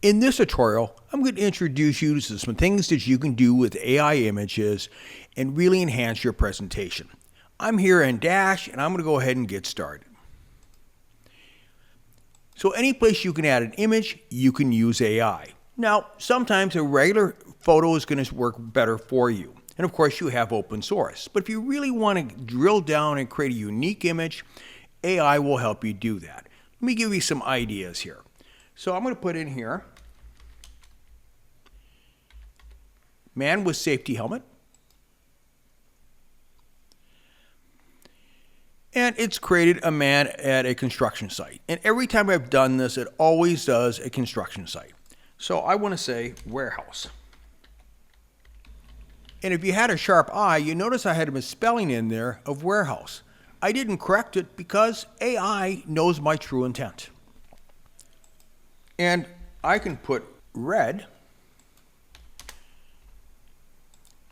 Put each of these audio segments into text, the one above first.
In this tutorial, I'm going to introduce you to some things that you can do with AI images and really enhance your presentation. I'm here in Dash, and I'm going to go ahead and get started. So any place you can add an image, you can use AI. Now, sometimes a regular photo is going to work better for you. And of course, you have open source. But if you really want to drill down and create a unique image, AI will help you do that. Let me give you some ideas here. So I'm going to put in here, man with safety helmet. And it's created a man at a construction site. And every time I've done this, it always does a construction site. So I want to say warehouse. And if you had a sharp eye, you notice I had a misspelling in there of warehouse. I didn't correct it because AI knows my true intent. And I can put red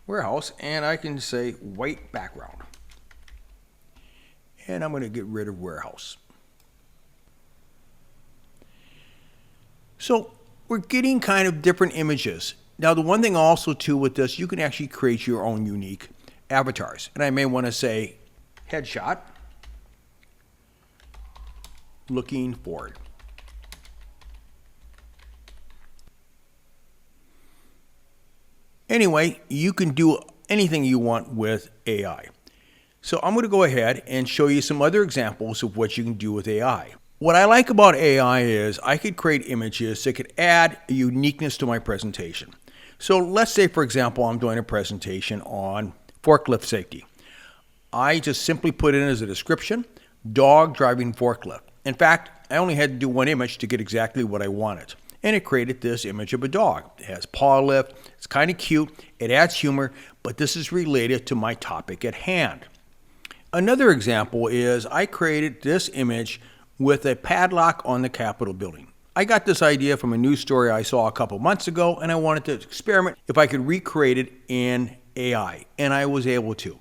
warehouse, and I can say white background. And I'm going to get rid of warehouse. So we're getting kind of different images. Now the one thing also too with this, you can actually create your own unique avatars. And I may want to say headshot, looking forward. Anyway, you can do anything you want with AI. So I'm going to go ahead and show you some other examples of what you can do with AI. What I like about AI is I could create images that could add a uniqueness to my presentation. So let's say, for example, I'm doing a presentation on forklift safety. I just simply put in as a description, dog driving forklift. In fact, I only had to do one image to get exactly what I wanted. And it created this image of a dog. It has paw lift, it's kind of cute, it adds humor, but this is related to my topic at hand. Another example is I created this image with a padlock on the Capitol building. I got this idea from a news story I saw a couple months ago, and I wanted to experiment if I could recreate it in AI, and I was able to.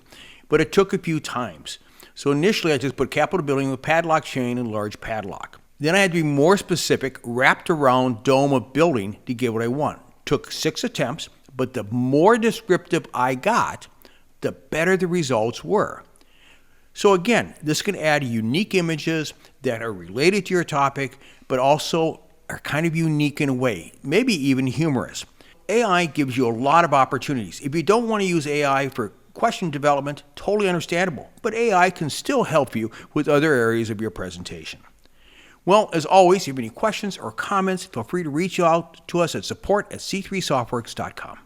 But it took a few times. So initially I just put Capitol building with padlock chain and large padlock. Then I had to be more specific, wrapped around dome of building to get what I want. Took 6 attempts, but the more descriptive I got, the better the results were. So again, this can add unique images that are related to your topic, but also are kind of unique in a way, maybe even humorous. AI gives you a lot of opportunities. If you don't want to use AI for question development, totally understandable, but AI can still help you with other areas of your presentation. Well, as always, if you have any questions or comments, feel free to reach out to us at support@c3softworks.com.